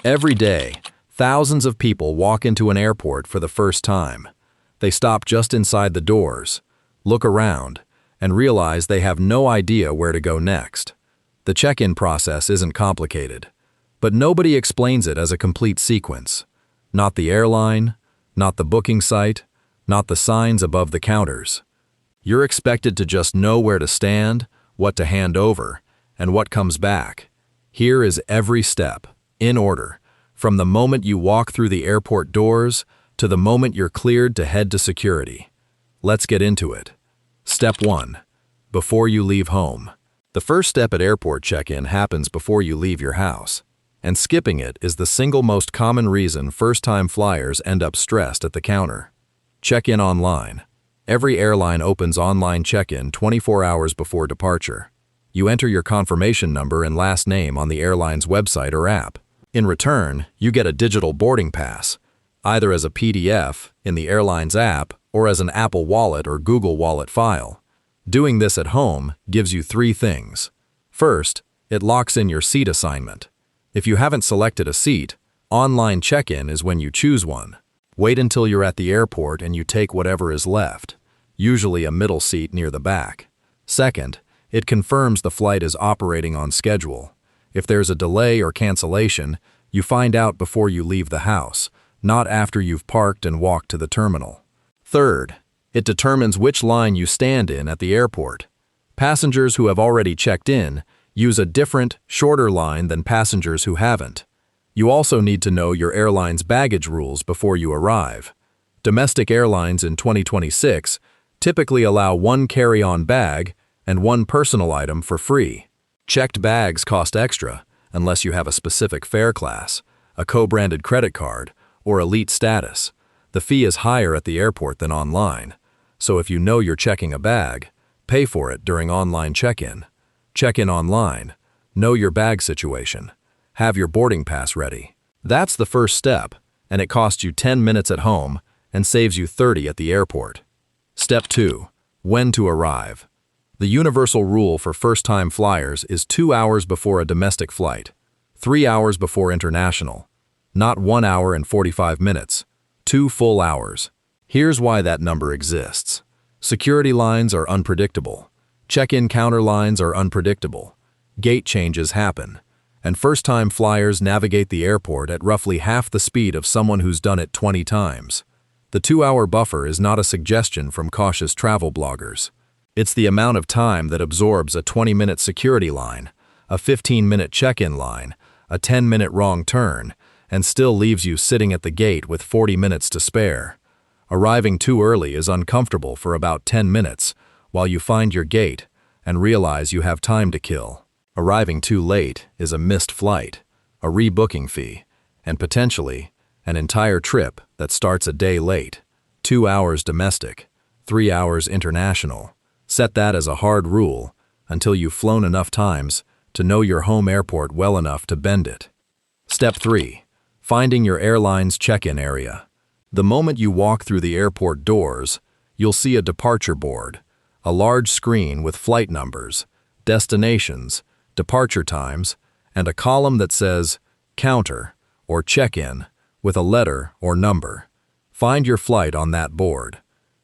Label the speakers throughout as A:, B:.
A: Every day, thousands of people walk into an airport for the first time. They stop just inside the doors, look around, and realize they have no idea where to go next. The check-in process isn't complicated, but nobody explains it as a complete sequence. Not the airline, not the booking site, not the signs above the counters. You're expected to just know where to stand, what to hand over, and what comes back. Here is every step, in order, from the moment you walk through the airport doors to the moment you're cleared to head to security. Let's get into it. Step 1. Before you leave home. The first step at airport check-in happens before you leave your house, and skipping it is the single most common reason first-time flyers end up stressed at the counter. Check-in online. Every airline opens online check-in 24 hours before departure. You enter your confirmation number and last name on the airline's website or app. In return, you get a digital boarding pass, either as a PDF in the airline's app or as an Apple Wallet or Google Wallet file. Doing this at home gives you 3 things. First, it locks in your seat assignment. If you haven't selected a seat, online check-in is when you choose one. Wait until you're at the airport and you take whatever is left, usually a middle seat near the back. Second, it confirms the flight is operating on schedule. If there's a delay or cancellation, you find out before you leave the house, not after you've parked and walked to the terminal. Third, it determines which line you stand in at the airport. Passengers who have already checked in use a different, shorter line than passengers who haven't. You also need to know your airline's baggage rules before you arrive. Domestic airlines in 2026 typically allow 1 carry-on bag and 1 personal item for free. Checked bags cost extra unless you have a specific fare class, a co-branded credit card, or elite status. The fee is higher at the airport than online, so if you know you're checking a bag, pay for it during online check-in. Check-in online, know your bag situation, have your boarding pass ready. That's the first step, and it costs you 10 minutes at home and saves you 30 at the airport. Step 2. When to arrive. The universal rule for first-time flyers is 2 hours before a domestic flight, 3 hours before international. Not 1 hour and 45 minutes, 2 full hours. Here's why that number exists. Security lines are unpredictable. Check-in counter lines are unpredictable. Gate changes happen. And first-time flyers navigate the airport at roughly half the speed of someone who's done it 20 times. The 2-hour buffer is not a suggestion from cautious travel bloggers. It's the amount of time that absorbs a 20-minute security line, a 15-minute check-in line, a 10-minute wrong turn, and still leaves you sitting at the gate with 40 minutes to spare. Arriving too early is uncomfortable for about 10 minutes while you find your gate and realize you have time to kill. Arriving too late is a missed flight, a rebooking fee, and potentially an entire trip that starts a day late. 2 hours domestic, 3 hours international. Set that as a hard rule until you've flown enough times to know your home airport well enough to bend it. Step 3. Finding your airline's check-in area. The moment you walk through the airport doors, you'll see a departure board, a large screen with flight numbers, destinations, departure times, and a column that says counter or check-in with a letter or number. Find your flight on that board.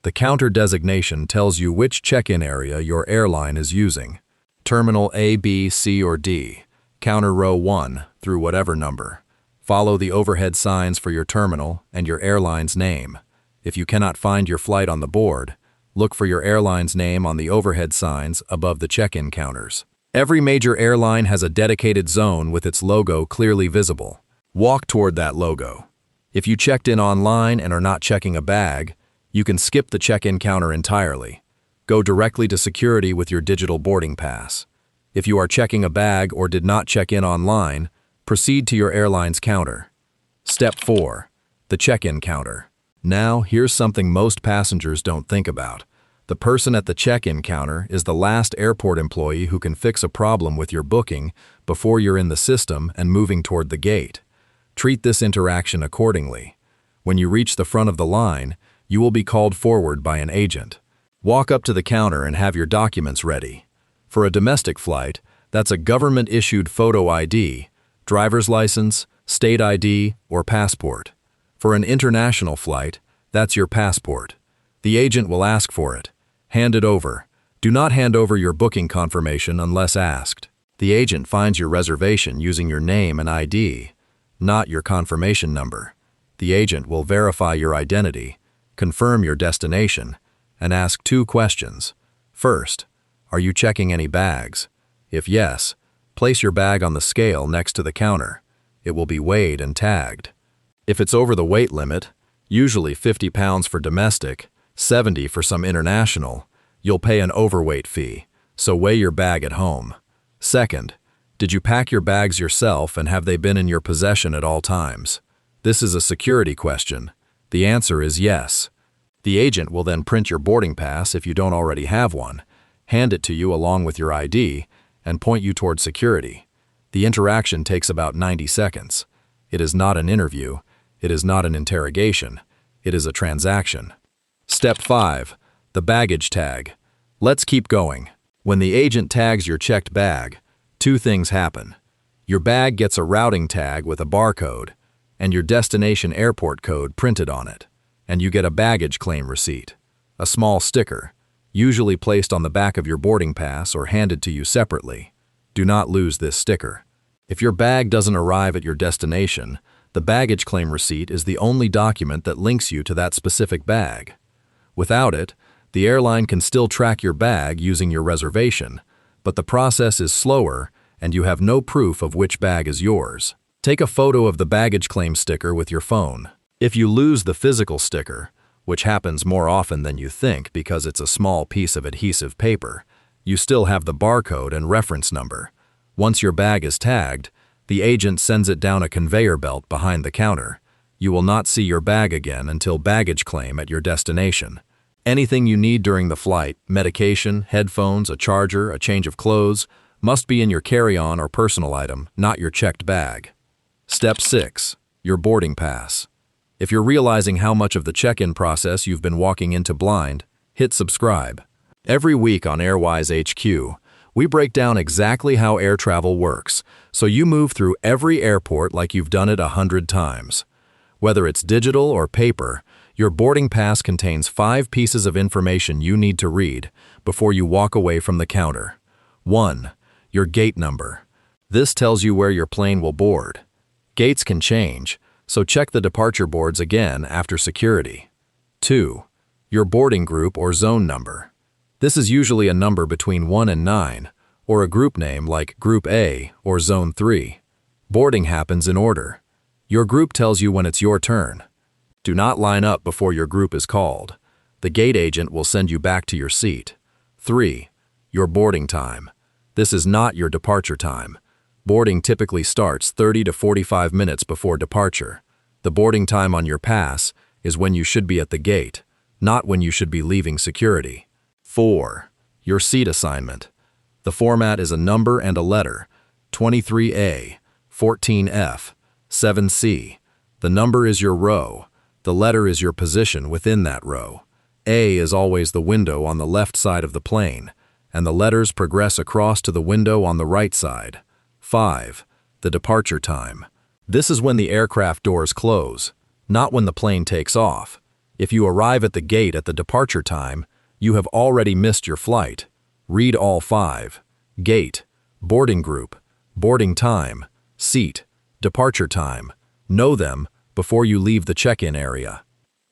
A: The counter designation tells you which check-in area your airline is using. Terminal A, B, C, or D, counter row 1 through whatever number. Follow the overhead signs for your terminal and your airline's name. If you cannot find your flight on the board, look for your airline's name on the overhead signs above the check-in counters. Every major airline has a dedicated zone with its logo clearly visible. Walk toward that logo. If you checked in online and are not checking a bag, you can skip the check-in counter entirely. Go directly to security with your digital boarding pass. If you are checking a bag or did not check in online, proceed to your airline's counter. Step 4. The check-in counter. Now, here's something most passengers don't think about. The person at the check-in counter is the last airport employee who can fix a problem with your booking before you're in the system and moving toward the gate. Treat this interaction accordingly. When you reach the front of the line, you will be called forward by an agent. Walk up to the counter and have your documents ready. For a domestic flight, that's a government-issued photo ID, driver's license, state ID, or passport. For an international flight, that's your passport. The agent will ask for it. Hand it over. Do not hand over your booking confirmation unless asked. The agent finds your reservation using your name and ID, not your confirmation number. The agent will verify your identity, confirm your destination, and ask 2 questions. First, are you checking any bags? If yes, place your bag on the scale next to the counter. It will be weighed and tagged. If it's over the weight limit, usually 50 pounds for domestic, 70 for some international, you'll pay an overweight fee, so weigh your bag at home. Second, did you pack your bags yourself and have they been in your possession at all times? This is a security question. The answer is yes. The agent will then print your boarding pass if you don't already have one, hand it to you along with your ID, and point you toward security. The interaction takes about 90 seconds. It is not an interview. It is not an interrogation. It is a transaction. Step 5. The baggage tag. Let's keep going. When the agent tags your checked bag, 2 things happen. Your bag gets a routing tag with a barcode and your destination airport code printed on it, and you get a baggage claim receipt, a small sticker, usually placed on the back of your boarding pass or handed to you separately. Do not lose this sticker. If your bag doesn't arrive at your destination, the baggage claim receipt is the only document that links you to that specific bag. Without it, the airline can still track your bag using your reservation, but the process is slower and you have no proof of which bag is yours. Take a photo of the baggage claim sticker with your phone. If you lose the physical sticker, which happens more often than you think because it's a small piece of adhesive paper, you still have the barcode and reference number. Once your bag is tagged, the agent sends it down a conveyor belt behind the counter. You will not see your bag again until baggage claim at your destination. Anything you need during the flight, medication, headphones, a charger, a change of clothes, must be in your carry-on or personal item, not your checked bag. Step 6. Your boarding pass. If you're realizing how much of the check-in process you've been walking into blind, hit subscribe. Every week on AirWise HQ, we break down exactly how air travel works, so you move through every airport like you've done it 100 times. Whether it's digital or paper, your boarding pass contains 5 pieces of information you need to read before you walk away from the counter. 1. Your gate number. This tells you where your plane will board. Gates can change, so check the departure boards again after security. 2. Your boarding group or zone number. This is usually a number between 1 and 9, or a group name like Group A or Zone 3. Boarding happens in order. Your group tells you when it's your turn. Do not line up before your group is called. The gate agent will send you back to your seat. 3. Your boarding time. This is not your departure time. Boarding typically starts 30 to 45 minutes before departure. The boarding time on your pass is when you should be at the gate, not when you should be leaving security. 4. Your seat assignment. The format is a number and a letter, 23A, 14F, 7C. The number is your row. The letter is your position within that row. A is always the window on the left side of the plane, and the letters progress across to the window on the right side. 5. The departure time. This is when the aircraft doors close, not when the plane takes off. If you arrive at the gate at the departure time, you have already missed your flight. Read all 5. Gate, boarding group, boarding time, seat, departure time. Know them before you leave the check-in area.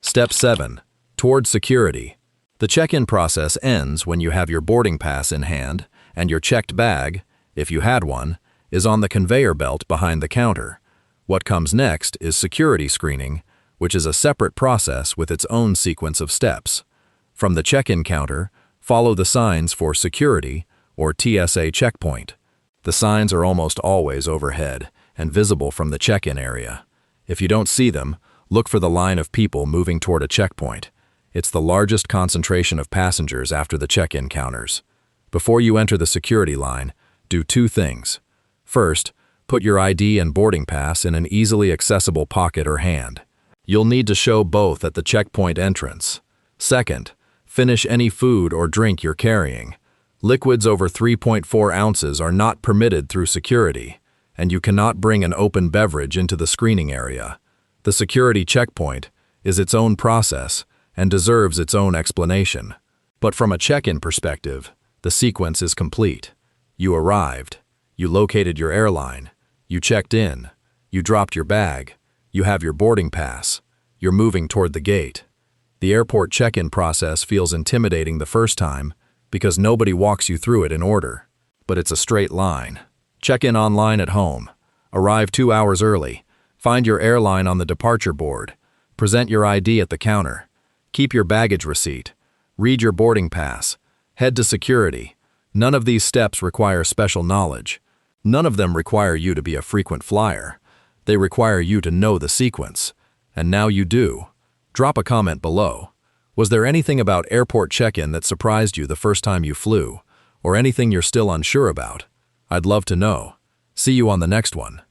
A: Step 7. Toward security. The check-in process ends when you have your boarding pass in hand and your checked bag, if you had one, is on the conveyor belt behind the counter. What comes next is security screening, which is a separate process with its own sequence of steps. From the check-in counter, follow the signs for security or TSA checkpoint. The signs are almost always overhead and visible from the check-in area. If you don't see them, look for the line of people moving toward a checkpoint. It's the largest concentration of passengers after the check-in counters. Before you enter the security line, do 2 things. First, put your ID and boarding pass in an easily accessible pocket or hand. You'll need to show both at the checkpoint entrance. Second, finish any food or drink you're carrying. Liquids over 3.4 ounces are not permitted through security. and you cannot bring an open beverage into the screening area. The security checkpoint is its own process and deserves its own explanation. But from a check-in perspective, the sequence is complete. You arrived, you located your airline, you checked in, you dropped your bag, you have your boarding pass, you're moving toward the gate. The airport check-in process feels intimidating the first time because nobody walks you through it in order. But it's a straight line. Check in online at home, arrive 2 hours early, find your airline on the departure board, present your ID at the counter, keep your baggage receipt, read your boarding pass, head to security. None of these steps require special knowledge. None of them require you to be a frequent flyer. They require you to know the sequence. And now you do. Drop a comment below. Was there anything about airport check-in that surprised you the first time you flew, or anything you're still unsure about? I'd love to know. See you on the next one.